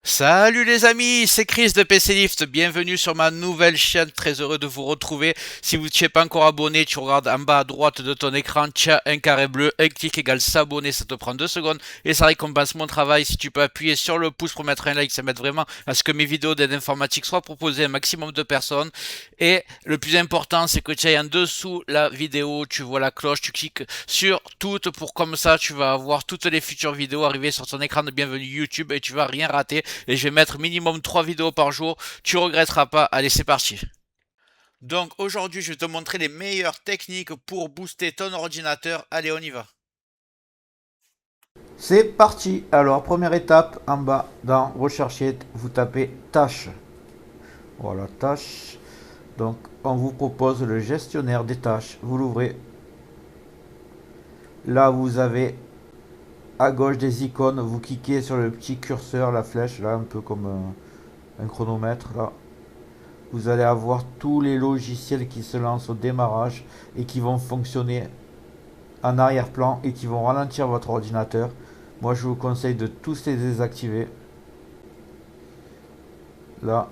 Salut les amis, c'est Chris de PC Lift, bienvenue sur ma nouvelle chaîne, très heureux de vous retrouver. Si vous ne t'es pas encore abonné, tu regardes en bas à droite de ton écran, tu as un carré bleu, un clic égale s'abonner, ça te prend 2 secondes et ça récompense mon travail. Si tu peux appuyer sur le pouce pour mettre un like, ça m'aide vraiment à ce que mes vidéos d'aide informatique soient proposées à un maximum de personnes. Et le plus important, c'est que tu ailles en dessous la vidéo, tu vois la cloche, tu cliques sur toutes pour comme ça tu vas avoir toutes les futures vidéos arriver sur ton écran de bienvenue YouTube et tu vas rien rater et je vais mettre minimum 3 vidéos par jour. Tu regretteras pas. Allez, c'est parti. Donc aujourd'hui, je vais te montrer les meilleures techniques pour booster ton ordinateur. Allez, on y va. C'est parti. Alors, première étape, en bas dans Rechercher, vous tapez tâches. Voilà, tâches. Donc, on vous propose le gestionnaire des tâches. Vous l'ouvrez. Là, vous avez à gauche des icônes. Vous cliquez sur le petit curseur, la flèche, là, un peu comme un chronomètre. Là, vous allez avoir tous les logiciels qui se lancent au démarrage et qui vont fonctionner en arrière-plan et qui vont ralentir votre ordinateur. Moi, je vous conseille de tous les désactiver. Là,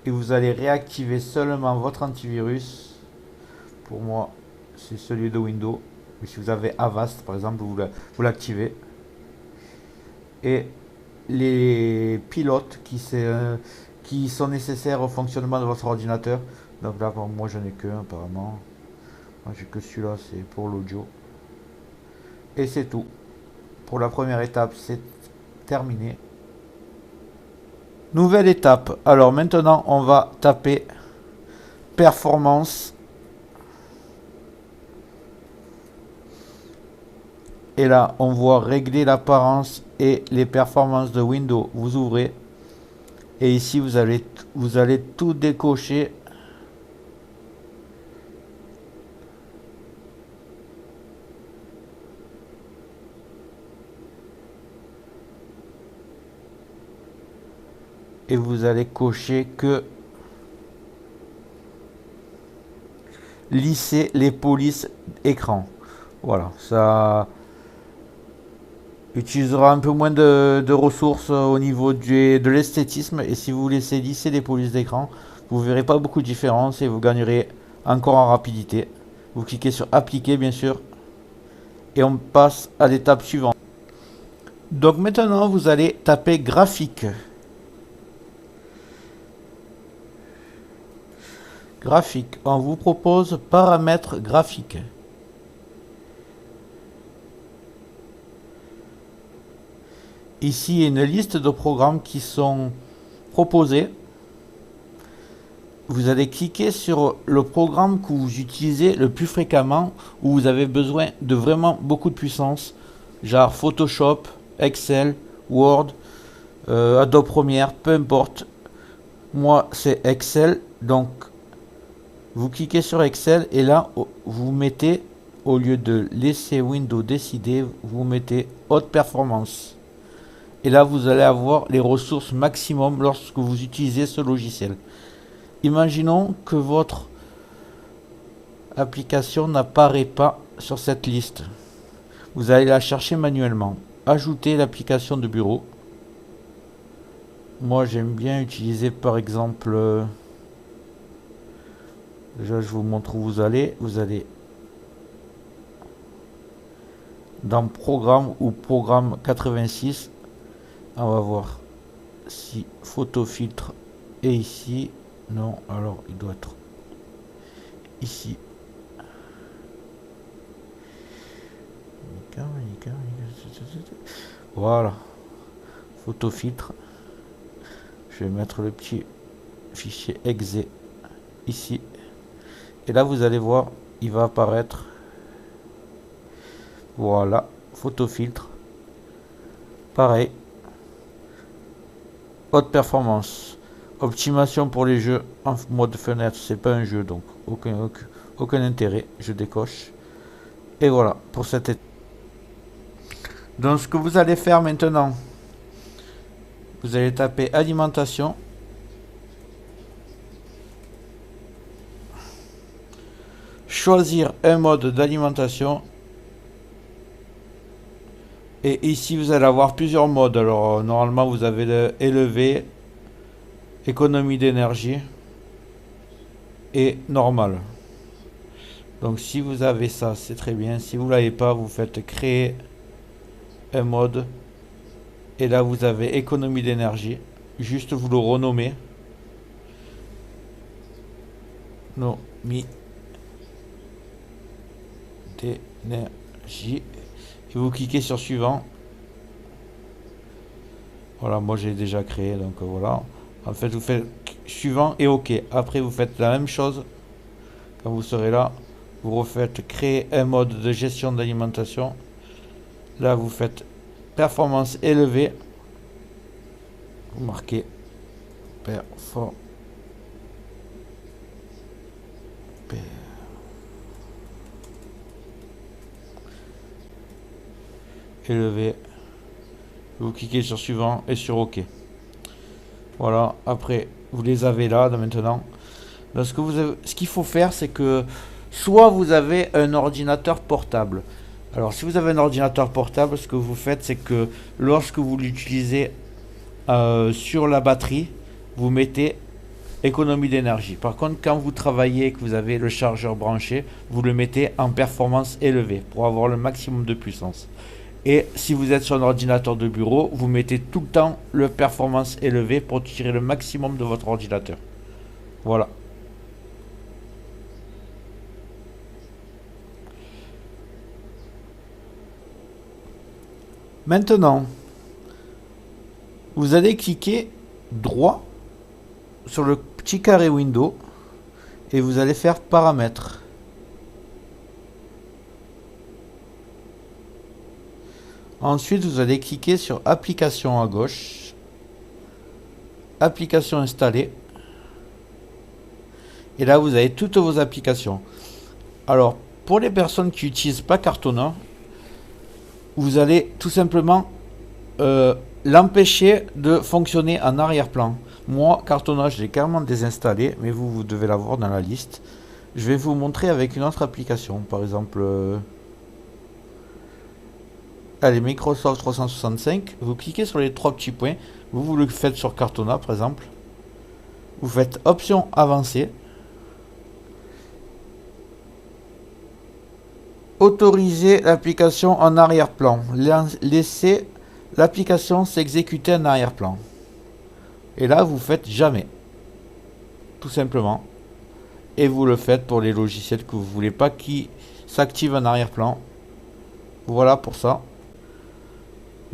et vous allez réactiver seulement votre antivirus. Pour moi, c'est celui de Windows. Mais si vous avez Avast, par exemple, vous l'activez. Et les pilotes qui sont nécessaires au fonctionnement de votre ordinateur. Donc là, pour moi, j'en ai qu'un apparemment. Moi, j'ai que celui-là, c'est pour l'audio. Et c'est tout. Pour la première étape, c'est terminé. Nouvelle étape. Alors maintenant, on va taper performance. Et là, on voit régler l'apparence et les performances de Windows. Vous ouvrez. Et ici, vous allez tout décocher. Et vous allez cocher que lisser les polices écran. Voilà, ça utilisera un peu moins de ressources au niveau de l'esthétisme. Et si vous laissez lisser les polices d'écran, vous verrez pas beaucoup de différence et vous gagnerez encore en rapidité. Vous cliquez sur appliquer bien sûr. Et on passe à l'étape suivante. Donc maintenant vous allez taper graphique. Graphique. On vous propose paramètres graphiques. Ici, il y a une liste de programmes qui sont proposés. Vous allez cliquer sur le programme que vous utilisez le plus fréquemment, où vous avez besoin de vraiment beaucoup de puissance, genre Photoshop, Excel, Word, Adobe Premiere, peu importe. Moi, c'est Excel, donc vous cliquez sur Excel et là, vous mettez, au lieu de laisser Windows décider, vous mettez haute performance. Et là, vous allez avoir les ressources maximum lorsque vous utilisez ce logiciel. Imaginons que votre application n'apparaît pas sur cette liste. Vous allez la chercher manuellement. Ajouter l'application de bureau. Moi, j'aime bien utiliser par exemple... déjà, je vous montre où vous allez. Vous allez dans Programme ou Programme 86. On va voir si photo filtre est ici. Non, alors il doit être ici. Voilà. Photo filtre. Je vais mettre le petit fichier exe ici. Et là, vous allez voir, il va apparaître. Voilà. Photo filtre. Pareil. Haute performance. Optimisation pour les jeux en mode fenêtre. C'est pas un jeu, donc aucun intérêt. Je décoche. Et voilà pour cette étape. Donc ce que vous allez faire maintenant, vous allez taper alimentation. Choisir un mode d'alimentation. Et ici, vous allez avoir plusieurs modes. Alors, normalement, vous avez le élevé, économie d'énergie et normal. Donc, si vous avez ça, c'est très bien. Si vous ne l'avez pas, vous faites créer un mode. Et là, vous avez économie d'énergie. Juste, vous le renommez. Économie d'énergie. Et vous cliquez sur suivant. Voilà, moi j'ai déjà créé, donc voilà. En fait, vous faites suivant et OK. Après, vous faites la même chose. Quand vous serez là, vous refaites créer un mode de gestion d'alimentation. Là, vous faites performance élevée. Vous marquez performance élevée. Vous cliquez sur suivant et sur OK. Voilà, après, vous les avez là maintenant. Donc, ce qu'il faut faire, c'est que soit vous avez un ordinateur portable. Alors, si vous avez un ordinateur portable, ce que vous faites, c'est que lorsque vous l'utilisez sur la batterie, vous mettez économie d'énergie. Par contre, quand vous travaillez et que vous avez le chargeur branché, vous le mettez en performance élevée pour avoir le maximum de puissance. Et si vous êtes sur un ordinateur de bureau, vous mettez tout le temps le performance élevée pour tirer le maximum de votre ordinateur. Voilà. Maintenant, vous allez cliquer droit sur le petit carré Windows et vous allez faire paramètres. Ensuite, vous allez cliquer sur application à gauche, application installée. Et là, vous avez toutes vos applications. Alors, pour les personnes qui n'utilisent pas Cartona, vous allez tout simplement l'empêcher de fonctionner en arrière-plan. Moi, Cartona, je l'ai carrément désinstallé, mais vous devez l'avoir dans la liste. Je vais vous montrer avec une autre application, par exemple... allez, Microsoft 365, vous cliquez sur les trois petits points, vous le faites sur Cartona par exemple, vous faites option avancée, autoriser l'application en arrière-plan, laissez l'application s'exécuter en arrière-plan, et là vous faites jamais, tout simplement, et vous le faites pour les logiciels que vous voulez pas qui s'activent en arrière-plan. Voilà pour ça.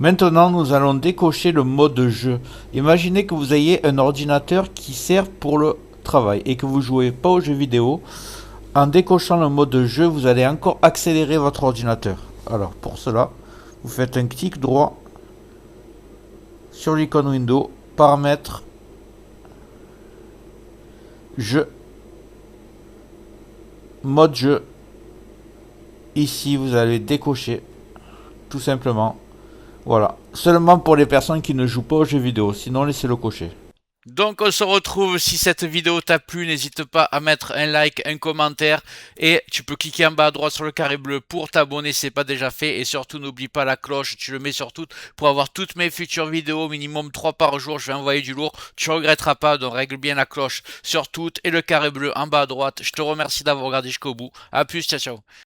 Maintenant, nous allons décocher le mode jeu. Imaginez que vous ayez un ordinateur qui sert pour le travail et que vous jouez pas aux jeux vidéo. En décochant le mode jeu, vous allez encore accélérer votre ordinateur. Alors, pour cela, vous faites un clic droit sur l'icône Windows, paramètres, jeu, mode jeu. Ici, vous allez décocher, tout simplement. Voilà, seulement pour les personnes qui ne jouent pas aux jeux vidéo, sinon laissez-le cocher. Donc on se retrouve, si cette vidéo t'a plu, n'hésite pas à mettre un like, un commentaire et tu peux cliquer en bas à droite sur le carré bleu pour t'abonner si ce n'est pas déjà fait et surtout n'oublie pas la cloche, tu le mets sur toutes pour avoir toutes mes futures vidéos, minimum 3 par jour, je vais envoyer du lourd, tu regretteras pas, donc règle bien la cloche sur toutes et le carré bleu en bas à droite. Je te remercie d'avoir regardé jusqu'au bout, à plus, ciao ciao.